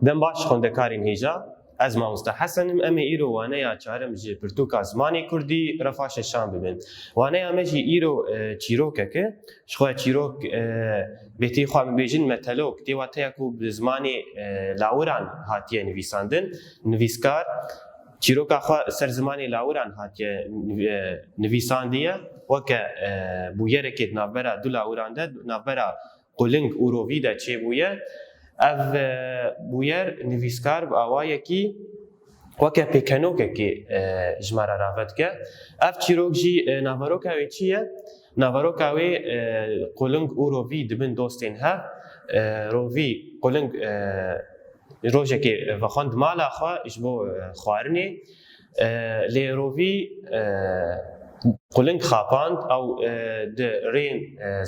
دم باش خوندکارین هیجا از مامۆستا حەسەنم ئەمێ ئیرۆ وانەیە چارەم ji pirtûka zimanê Kurdî refaşe şan bibin. Waneya me jî îro çîrokeke ji xwe çîrok bêtî xwe bibêjin metelok tê wateya ku bi zimanê lawiran hatiye nivîsandin nivîskar çîroka xwe ser zimanê lawiran hatiye nivîsandiye weke bûyerekê navbera du lawiran de navbera quling û rovî de çêbûye ev bûyer nivîskar bi awayekî weke pêkenokekê ji me re ravet dike. Ev çîrok jî navaroka wê çi ye? Navaroka wê quling û rovî dibin dostên hev. Rovî quling rojekê vexwend mala xwe ji bo xwarinê. Lê rovî quling xapand ew di rên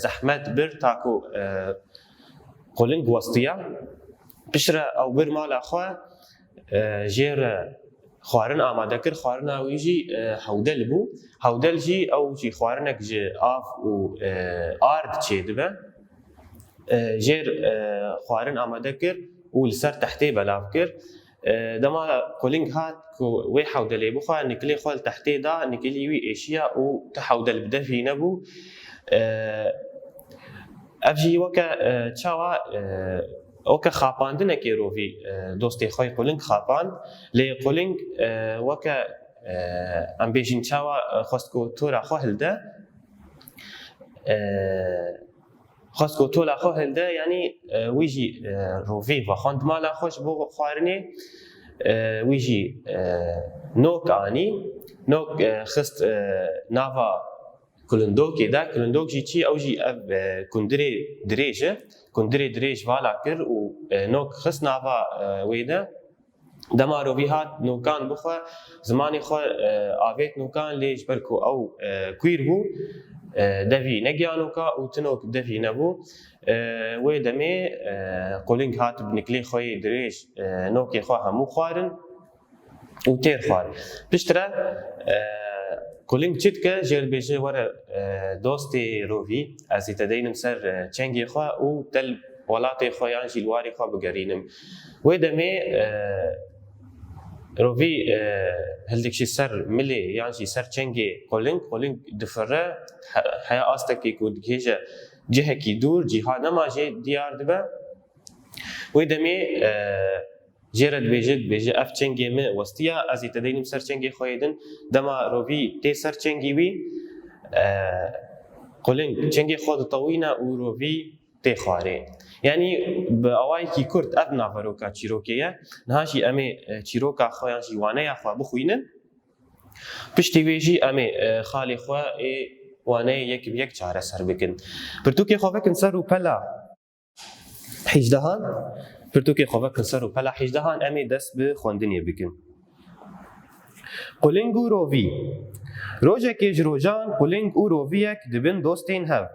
zehmet bir taku quling westiya. Piştre ew bir mala xwe jêr xwarin amade kir. Xwarina wî jî hewdel bû. Hewdel jî ew jî xwarinek ji av û ar diçê dibe. Jêr xwarin amade kir û li ser tehtê belav kir. Dema quling hat ku wê hewdelê bixwe nikilê xwe li tehtê da, nikilî wî êşiya û ti hewdel bi devî nebû. Ev jî weke çawa weke xapandinekê rovî dostê xwe quling xapand. Lê quling weke em bêjin çawa xwest ku tora xwe hilde. Xwest ku tola xwe hilde yanî wî jî rovî vexwend mala xwe ji bo xwarinê. Wî jî nok anî. Nok xist nava kulindokê de. Kulindok jî çi? Ew jî ev kundirê dirêj e. Kundirê dirêj vala kir û nok xist nava wê de. Dema rovî hat nokan bixwe, zimanê xwe avêt nokan lê ji ber ku ew kwîr bû devî negiyanoka û tinok devî nebû. Wê demê quling hat bi nikilê xwe dirêj nokê xwe hemû xwarin û têr xwarin. Piştre quling çi dike? Jêr dibêje were dostê rovî ez ê te deynim ser çengê xwe û te li welatê xwe yan jî li warê xwe bigerînim. Wê demê rovî hildikşî ser milê yan jî ser çengê quling. Quling difire heya astekê ku dikêje cihekî dûr cîha nema jê diyar dibe. Wê demê jê re dibêje ev çengê me westiya ez ê te deynim ser çengê xwe din. Dema rovî tê ser çengî wî quling çengê xwe ditewîne û rovî tê xwarê. Yani bi awayekî Kurd ev navaroka çîrokê ye. Niha jî em ê çîroka xwe yan jî waneya xwe bixwînin. Piştî wê jî em ê xalê xwe ê waneyê yek bi yek çareser bikin. Pirtûkê xwe vekin ser û pela hîjdehan. Pirtûkê xwe vekin ser û pela hîjdehan em ê dest bi xwendinê bikin. Quling û rovî. Rojekê ji rojan quling û roviyek dibin dostên hev.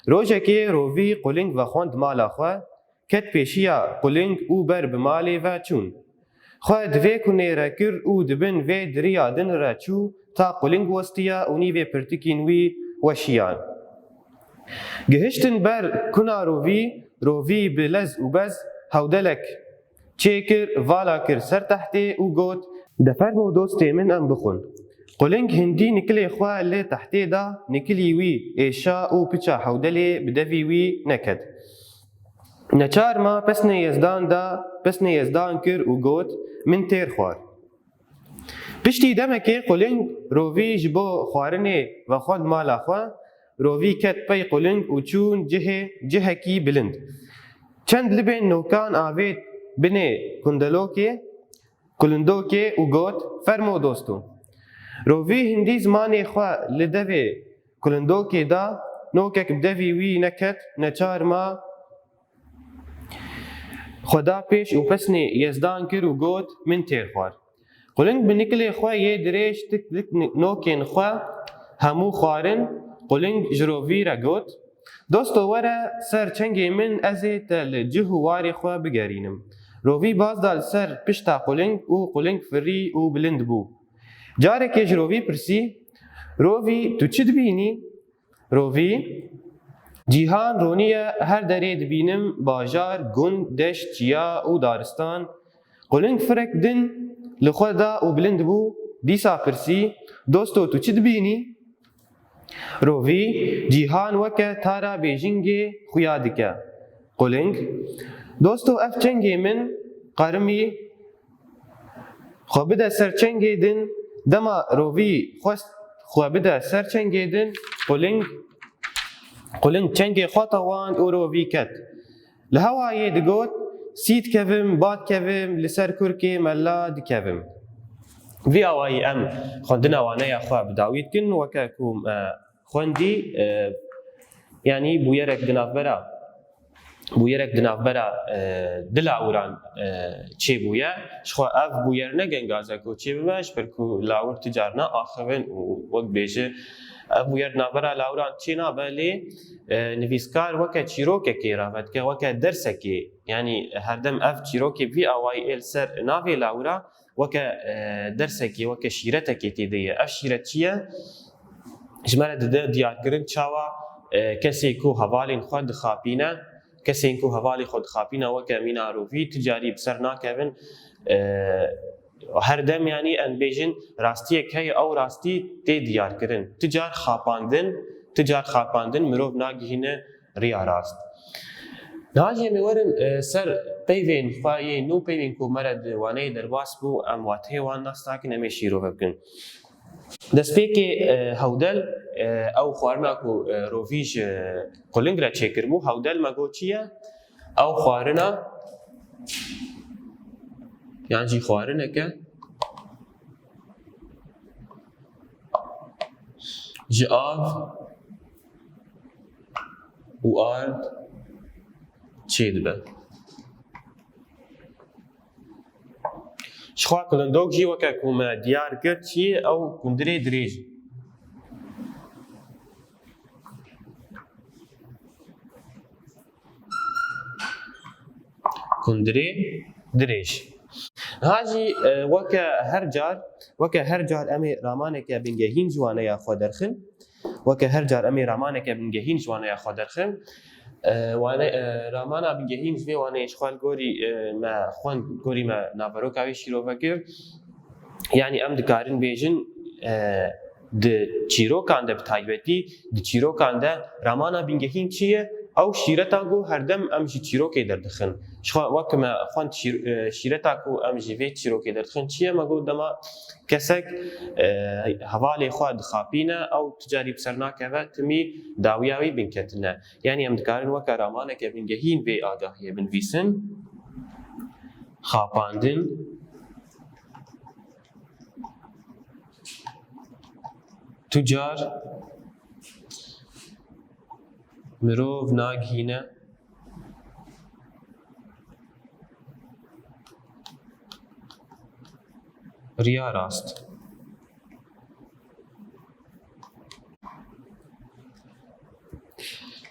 Rojekê rovî quling vexwend mala xwe, ket pêşiya quling û ber bi malê ve çûn. Xwe divê kunê re kir û dibin vê diriya din re çû ta quling westiya û nîvê pirtikên wî weşiyan. Gihiştin ber kuna rovî, rovî bi lez û bez hewdelek çêkir, vala kir ser tehtê û got defermo dostê min em bixwin. Quling hindî nikilê xwe lê tehtê da, nikilî wî êşa û piça hewdelê bi devî wî neket. Neçar ma pesnê yezdan da, pesnê yezdan kir û got min têr xwar. Piştî demekê quling rovî ji bo xwarinê vexwend mala xwe, rovî ket pey quling û çûn cihekî bilind. Çend libên nokan avêt binê kulindokê û got fermo dosto. Rovî hindî zimanê xwe li devê kulindokê da, nokek bi devî wî neket. Neçar ma xwe da pêş û pesnê yezdan kir û got min têr xwar. Quling bi nikilê xwe yê dirêj tik nokên xwe hemû xwarin. Quling ji rovî re got dosto were ser çengê min ez ê te li cih û warê xwe bigerînim. Rovî baz da li ser pişta quling û quling firî û bilind bû. Carekê ji rovî pirsî, rovî tu çi dibînî? Rovî جیهان رونیه هر دری دبینم باجار گند دشت چیا و دارستان قلنگ فرک دن لخدا و بلند بو دیسا پرسی دوستو تو چی دبینی؟ روی جیهان وکه تارا بیجینگی خویا دکه قلنگ دوستو اف چنگی من قرمی خو بده سر چنگی دن دما روی خواست خو بده سر چنگی دن قلنگ چنگی خواطوان او روی کت لهوایی دگوت سید کevim باد کevim لسر کرکی ملا دکevim وی اوایی ام خوندنا وانه یا خواه بداوید کن وکه کوم خوندی یعنی بویرک دنافبرا دل اوران چی بویا شخوا اف بویر نگنگازه کو چی بمش پرکو لاور تجارنا آخوین وقت بیشه اف بویر دنافبرا لاوران چی نابلی نویسکار وکه چیروکه کی رافت که وکه درسه کی یعنی هر دم اف چیروکی وی اوای ال سر ناوی لاورا وکه درسه کی وکه شیرته کی تیدیه اف شیرت چیه جمره دیار کرن چاوا کسی کو حوالین خود خاپینه کسی کو حوالی خود خاپینه وکه میناروی تجاری بسر ناکوین هر دم یعنی ان بیجن راستی کی او راستی تی دیار کرن تجار خاپاندن مروف ناگهینه ریا راست ناجی میورن سر پیوین خواهی نو پیوین کو مرد وانه درباس بو امواته وان ناستاکن امیشی رو بکن دەستپێکی هەودەل ئەو خواردناک و ڕۆڤیژ قولنگ را چێکردبوو هەودەل مەگۆ چییە؟ ئەو خواردنە یانجی خواردنێکە ji av û ard çê dibe. شخوا کلندوک جی وکه کوم دیار کرد چی او کندری دریج کندری دریج هاجی وکه هر جار امی رامانه که بنگهین جوانه یا خود درخن وکه هر جار امی رامانه که بنگهین جوانه یا خود درخن وانه رامانا بنگهین جوی وانه اشخال گوری ما نافرو کاوی شیرو فکر یعنی ام دکارن بیجن د چیروکان ده بتایبتی د چیروکان ده رامانا بنگهین چیه او شیرتا گو هر دم ام جی چیروکی دردخن شخوا وکما خوان شیرتا کو ام جی وی چیروکی دردخن چیه مگو دما کسک حوالی خواد خاپینه او تجاری بسرنا که تمی داویاوی بنکتنه یعنی ام دکارن وکا رامانه که بنگهین وی آگاهیه بنویسن خاپاندن تجار مروف ناگهینه ریا راست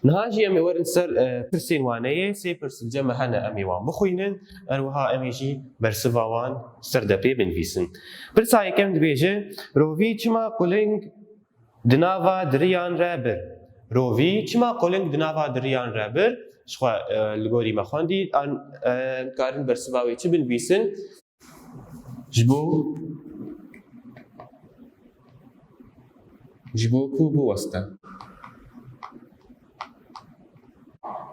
نهاجی امی ورن سر پرسین وانه سی پرسل جمع هنه امی وان بخوینن اروها امی جی برسوا وان سر دپی بنویسن پرسای کم دبیجه روی چما قلنگ دناوا دریان رابر روی چما قلنگ دناوا دریان رابر شخوا لگوری مخواندی کارن برسواوی چی بنویسن جبو کو بوسته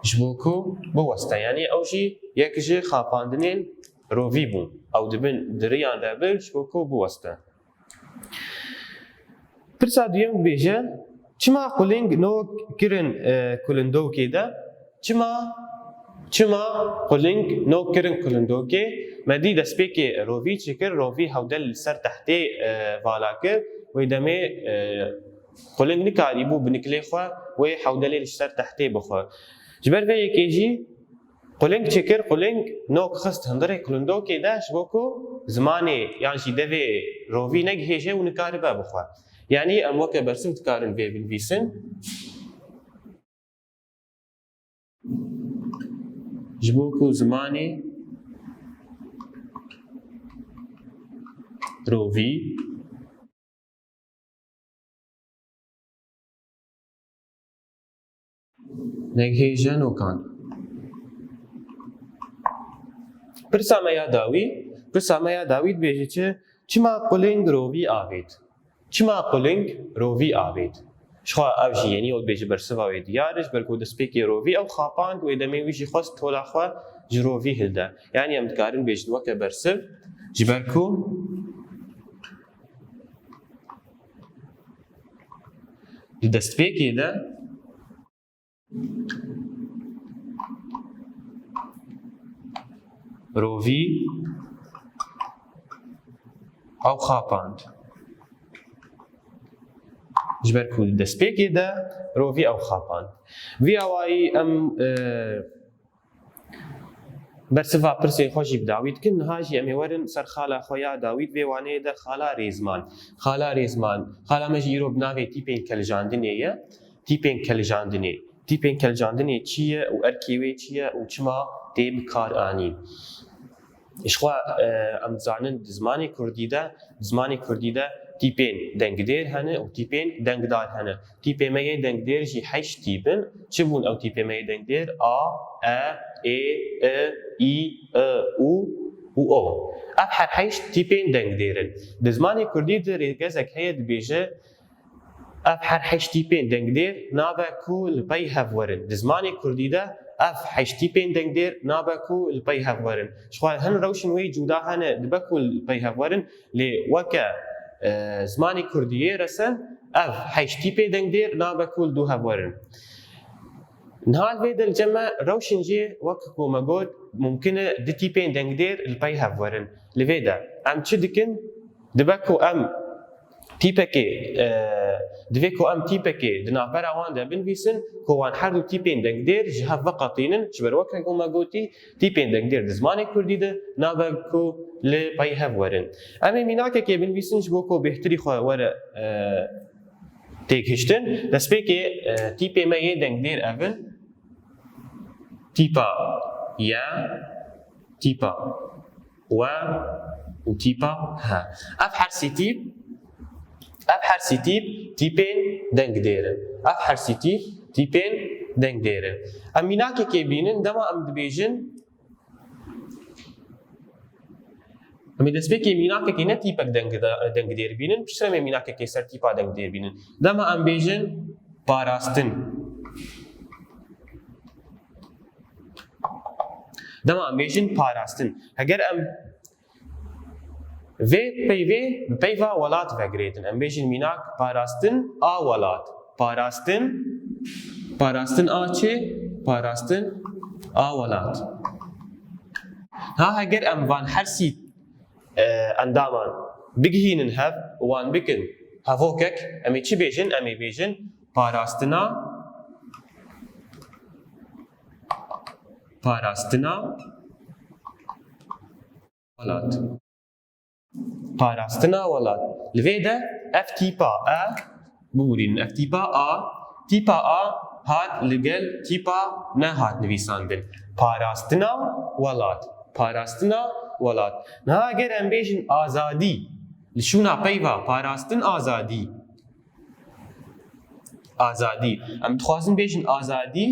جبوکو بوسته یعنی اوجی یک جه خاپاندنین روی بون او دبن دریان رابر جبوکو بوسته پرسا دویم بیجه چما قلنگ نو کرن کلندو که ده چما قلنگ نو کرن کلندو که مدی دست پی که روی چکر روی هودل سر تحتی والا کر وی دمه قلنگ نکاری بو بنکلی خواه وی هودل سر تحتی بخواه جبر وی یکیجی قلنگ چکر قلنگ نو خست هندره کلندو که ده شبکو زمانی یعنی دوی روی نگهیجه و نکاری با بخواه یعنی ام وکه برسم تکارن وی بنویسن جبوکو زمانی روی نگهیجن و کان. پرسامه داوید بیجی چه چما قلنگ روی آوید. چما قلنگ روی آوید. شخوا اوجی یعنی اول بیجی برسوا و دیارش برکو دسپیکی روی او خاپاند و دمی ویجی خواست تولا خوا جروی هلده. یعنی هم دکارن بیجی وقت برسو جبرکو دسپیکی ده روی او خاپاند. جبرکو دسپیکی ده روی او خاپاند. وی اوایی ام برسفا پرسین خوشی بداوید کن هاجی امی ورن سر خالا خویا داوید ویوانه ده خالا ریزمان خالا مجیرو بناوی تیپین کلجاندنی چیه و ارکیوی چیه و چما تیب کار آنی. اشخوا ام زانن زمانی کردی ده تیپین دنگدیر هنه و تیپین دنگدار هنه. تیپی مایه دنگدیر جی 8 تیپن. چه بون او تیپی مایه دنگدیر؟ ای او اف هر 8 تیپین دنگدیرن. دزمانی کردی ده ریگزک هید بیجه اف هر 8 تیپین دنگدیر نابا کو لپی هفورن. دزمانی کردی ده اف 8 تیپین دنگدیر نابا کو لپی هفورن. شخوال هن روشن وی جودا هنه دبکو لپی هفورن لی وکا زمانی کردیه رسن اف 8 تیپی دنگدیر نابا کو لدو هفورن. نهال بيد الجمع روشن جي وككو مجود ممكن دي تيبين دنگدير البي هفورن لفيدا ام تشدكن دبكو ام تيبكي دفيكو ام تيبكي دنابرا وان دا بنفيسن كوان حردو تيبين دنگدير جهاف وقاتينن جبر وككو مجودي تيبين دنگدير دزماني كردي ده نابكو لبي هفورن امي ميناكا كي بنفيسن جبوكو بهتري خوا ورا تيكشتن دسبيكي تيبي ما يدنگدير اول تيبا يا تيبا وتيبا ها اف حرسي تيب تيبين دنگدير اف حرسي تيبين دنگدير اميناكي كي بينن دما ام دبيجن امی دسبیکی میناکه کی نه تیپک دنگدیر بینن پیشتر میناکه کی سر تیپا دنگدیر بینن دما ام بیجن پاراستن اگر ام وی پیوا ولات وگریدن ام بیجن میناک پاراستن ولات پاراستن چه پاراستن ولات ها اگر ام وان هرسی اندامان بگهینن هف وان بکن هفوکک امی چی بیجن؟ امی بیجن پاراستنا ولات لویده اف تیپا بورین اف تیپا هات لگل تیپا نه هات نویساندن پاراستنا ولات نه اگر ام بیجن آزادی لشونا پیوا پاراستن آزادی ام تخوازن بیجن آزادی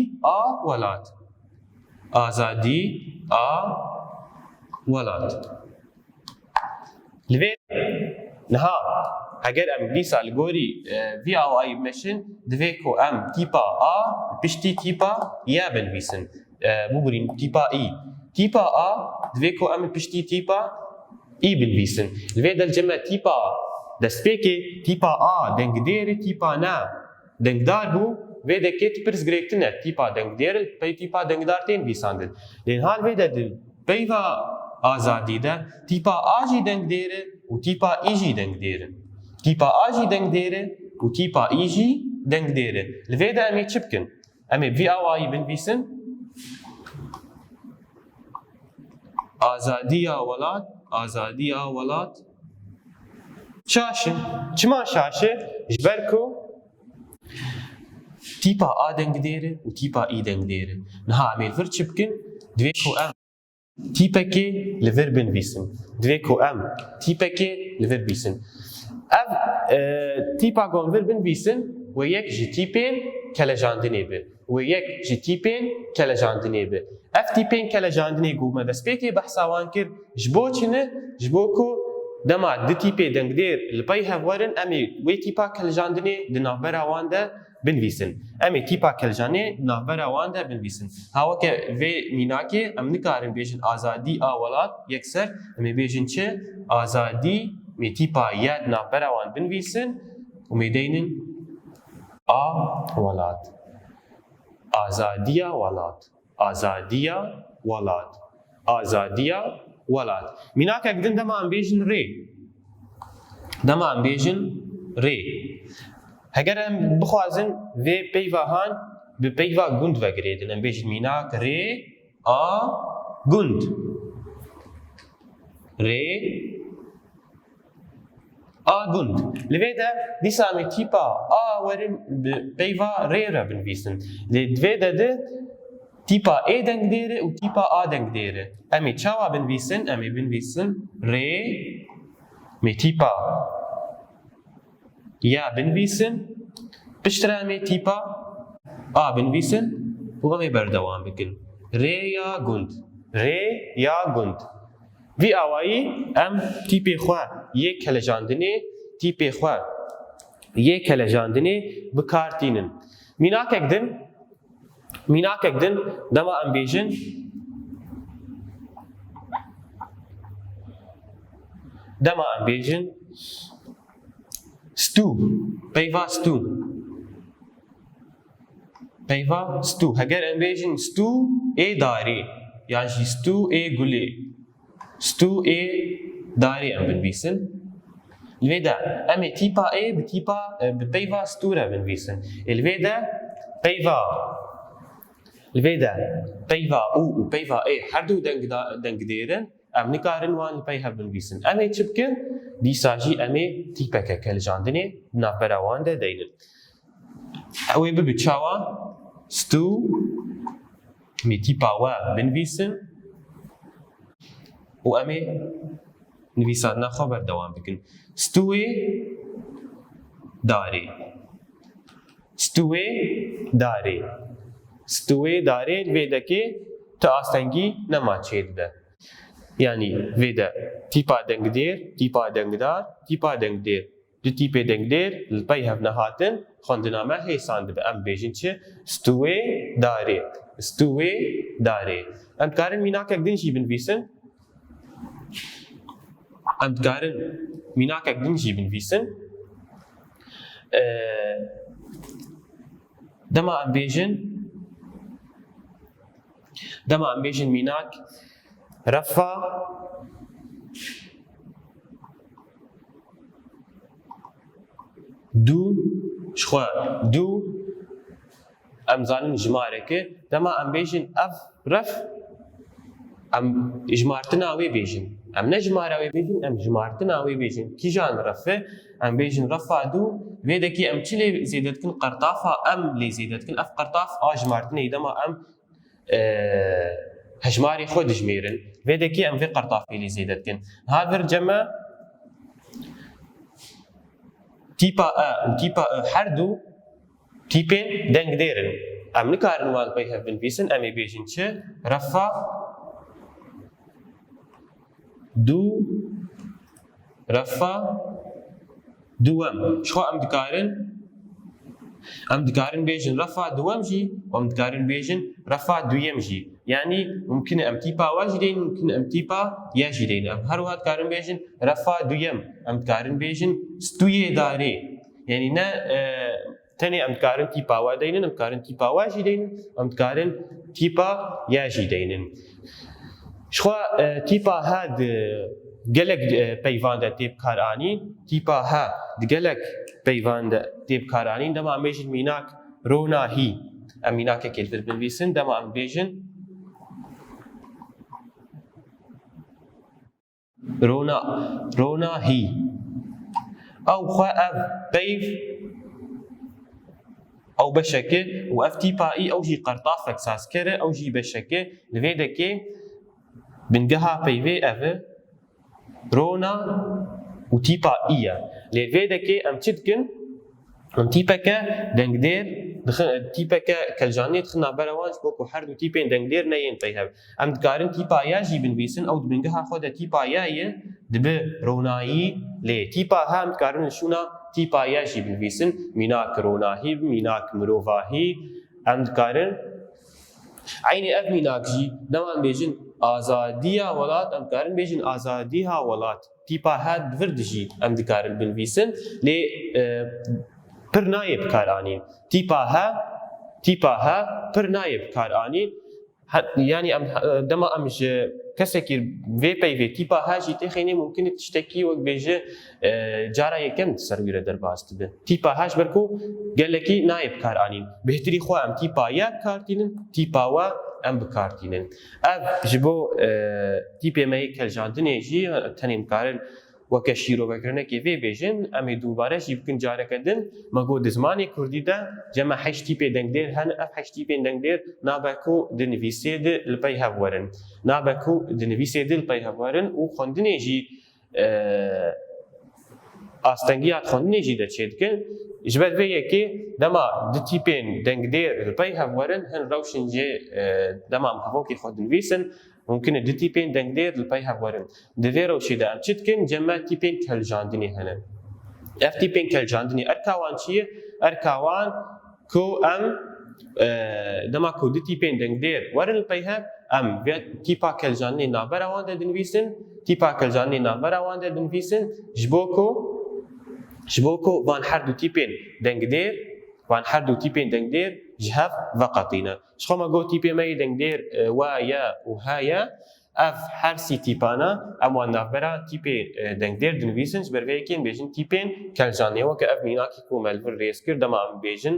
ولات لوی نه اگر ام دیسا لگوری وی او ای مشن دویکو ام تیپا پشتی تیپا یا بنویسن ببورین تیپا دویکو ام پشتی تیپا بنویسن لوی دل جمع تیپا دسپیکی تیپا دنگدیر تیپا نه دنگدار بو وی دکت پرس گریکتنه تیپا دنگدیر پی تیپا دنگدار تین ویساندن لین حال وی دل پیوا آزادی ده تیپا جی دنگدیره و تیپا جی دنگدیره و تیپا جی دنگدیره لوی ده امی چپکن امی وی آوایی بنویسن آزادی ولات شاشه چما شاشه جبرکو تیپا دنگدیره و تیپا دنگدیره نها امی الفر چپکن دویکو ام تیپکی لور بنویسن دویکو ام تیپکی لور بیسن تیپا گون ور بنویسن و یک جی تیپین کلجاندنی به ويك جي تيبين كالجاندني به اف تيبين كالجاندني قوما دس بيكي بحثا وانكر جبوچنه جبوكو دما دي تيبي دنگدير البي هفورن امي وي تيبا كالجاندني دنابرا واندا بنویسن امی تیپا کلجانه نابرا وانده بنویسن هاو که وی میناکه ام نکارن بیشن آزادی آولاد یکسر امی بیشن چه آزادی می تیپا یاد نابرا وان بنویسن و می دینن ولاد آزادیا ولاد آزادیا ولاد آزادیا ولاد میناکه اگدن دما ام بیشن ری دما ام بیشن ری اگر ام بخوازن وی پیوا هان به پیوا گند وگریدن ام بیشن میناک ری گند ری گند لویدا دیسا می تیپا ورم پیوا ری را بنویسن لویدا ده تیپا ای دنگ دیره و تیپا دنگ دیره امی چاوا بنویسن امی بنویسن ری می تیپا یا بنویسن پشتر امی تیپا بنویسن و امی بردوام بکن ری یا گند وی آوایی ام تیپی خواه یک کلجاندنی تیپی خواه یک کلجاندنی بکارتینن میناک اکدن دما ام بیجن ستو پیوا ستو اگر ام بیجن ستو ای داری یعنی ستو ای گلی ستو ای داری ام بنویسن الویدا امی تیپا ای بتیپا بپیوا ستو را بنویسن الویدا او و پیوا ای هر دو دنگ دیرن ام نکارن وان پیها بنویسن امی چی بکن دیساجی امی تیپا که کلجاندنی نافبراوان ده دینن اوی ببچاوا ستو می تیپا و بنویسن و امی نویسادنا خو بردوام بکن ستوی داری ویدا که تا آستنگی نما چید ده یعنی ویدا تیپا دنگدیر تیپا دنگدار تیپا دنگدیر دو تیپه دنگدیر لپی هف نهاتن خوندنامه هیساند به ام بیجن چه ستوی داری ام کارن میناک اگدن جی بنویسن دما ام بیجن میناک رفا دو ام زانن جماره که دما ام بیجن اف رف ام اجمارتنا وی بیجن ام نجماره وی بیجن ام جمارتنا وی بیجن کی جان رفه ام بیجن رفا دو ویدا کی ام چلی زیدت کن قرطافه ام لی زیدت کن اف قرطاف جمارتنا دما ام هجماري خود جميرن ويدا كي ام في قرطافي لي زيدت كن هذا الجمع تيبا و تيبا حردو تيبين دنگ ديرن ام نكارن وان بي هاف بن فيسن امي بيجن چه رفا دوام شو ام دكارن بيجن رفع دوام جي وام دكارن بيجن رفع دويم جي يعني ممكن ام تيبا واجدين ممكن ام تيبا ياجدين ام هر واحد كارن بيجن رفع دويم ام دكارن بيجن ستويه داري يعني نا تاني ام دكارن تيبا وادين ام دكارن تيبا واجدين ام دكارن تيبا ياجدين شو تيبا هاد گلک پیوند تیپ کارانی تیپا ها گلک پیوند تیپ کارانی دم ام بیجن میناک رونا هی ام میناک کلفر بنویسن دم ام بیجن رونا هی او خوا اف پیف او بشکه و اف تیپا ای او جی قرطافک ساس کره او جی بشکه لویدا که بنگها پیوی اف رونا و تیپا ایه لویدا که ام چیدکن ام تیپا که دنگدیر تیپێک کەلجانێت خنا بەرەوانش بۆکو هەردوو تیپێن دەنگدێر نەیەن پێی هەب ئەم دکارن تیپایاژی بنویسن ئەو دبنگەها خۆ دە تیپایایە دبێ ڕۆنایی لێ تیپا هەم دکارن شونا تیپایاژی بنویسن میناک ڕۆناهی میناک مرۆڤاهی ئەم دکارن عینی ئەف میناکژی دەمان بێژن ئازادیە وڵات ئەم دکارن بێژن ئازادیها وڵات تیپا هات بردژی ئەم دکارن بنویسن لێ پر نایە بکارانین تیپا ها پر نایە بکارانین یعنی دەما ئەمژ کەسێکی vê peyvê tîpa ha jî têxînê mumkin e tiştekî wek bêje cara yekem ser wî re derbas dibe tîpa ha ji ber ku gelekî nayê bikaranîn bêhtirî xwe em tîpa ya bikartînin tîpa we em bikartînin ev ji bo tîpê me yê keljandinê jî tenê dikarin weke şîrovekirnekê vê bêjin em ê dubare jî bikin careke din me got di zimanê Kurdî de cema heş tîpê dengdêr hene ev heş tîpên dengdêr nabe ku di nivîsê de li pey hev werin nabe ku di nivîsê de li pey hev werin û xwendinê jî astengiya xwendinê jî de çê dikin ji ber vê yekê dema di tîpên dengdêr li pey hev werin hin rewşin jê dema em hevokê xwe dinivîsin mumkin e di tîpên dengdêr li pey hev werin di vê rewşê de em çi dikin cema tîpên keljandinê hene ev tîpên keljandinê erka wan çi ye erka wan ku em dema ku di tîpên dengdêr werin li pey hev em vê tîpa keljandinê navbera wan de dinivîsin tîpa keljandinê navbera wan de dinivîsin ji bo ku van her du tîpên dengdêr van her du tîpên dengdêr ji hev veqetîne ji xwe me got tîpê me yê dengdêr wa ya û ha ya ev her sî tîpana em wan navbera tîpê dengdêr dinivîsin ji ber vê yekê bêjin tîpên keljandinê weke ev mînakî ku me li vir rêz kir dema em bêjin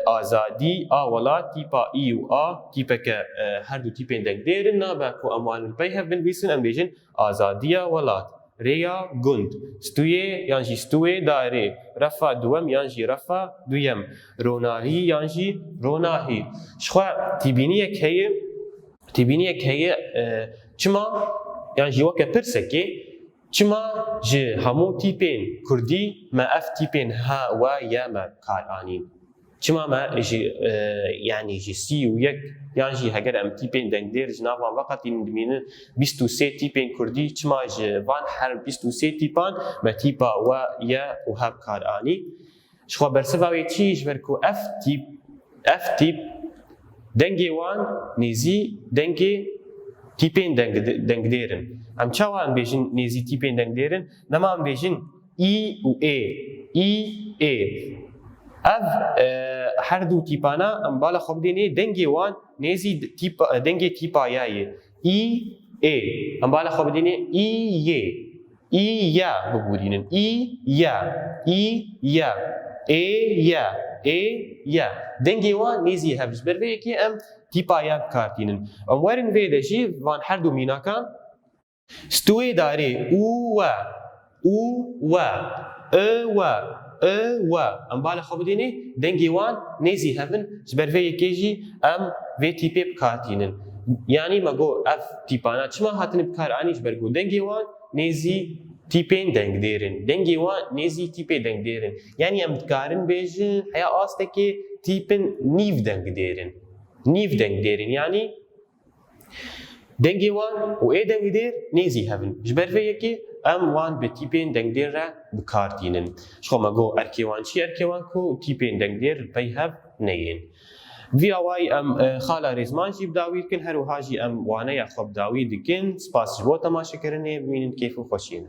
azadî a welat tîpa î û a tîpeke her du tîpên dengdêrin nabe ku em wan li pey hev binivîsin em bêjin azadiya welat rêya gund stûyê yan jî stûyê darê refa duwem yan jî refa duyem ronahî yan jî ronahî ji xwe tîbîniyek heye çima yan jî weke pirsekê çima ji hemû tîpên Kurdî me ev tîpên ha we ya me karanîn çima me jî yani jî sî û yek yan jî heger em tîpên dengdêr ji nav wan veqetînin dimînin 23 tîpên Kurdî çima ji van her 23 tîpan me tîpa we ya û hev karanî ji xwe bersiva wê çi ji ber ku ev tîp dengê wan nêzî dengê tîpên dengdêrin em çawa em bêjin nêzî tîpên dengdêrin nema em bêjin î û ê ev her du tîpana em bala xwe bidênê dengê wan nêzî dengê tîpa ya yê î ê em bala xwe bidênê î yê î ya bibûrînin î ya ê ya dengê wan nêzî hev ji ber vê yekê em tîpa ya bikartînin em werin vê de jî van her du mînakan stûyê darê û we em bala xwe bidênê dengê wan nêzî hevin ji ber vê yekê jî em vê tîpê bikartînin yanî me got ev tîpana çima hatine bikaranî ji ber ku dengê wan nêzî tîpên dengdêrin dengê wan nêzî tîpê dengdêrin yani em dikarin bêjin heya astekê tîpin nîv dengdêrin yani dengê wan û ê dengdêr nêzî hevin ji ber vê yekê em wan bi tîpên dengdêr re bikartînin ji xwe me got erkê wan çi erkê wan ku tîpên dengdêr li pey hev neyên vî awayî em xala rêzman jî bidawî dikin her wiha jî em waneya xwe bidawî dikin spas ji bo temaşekirinê bimînin kêf û xweşiyê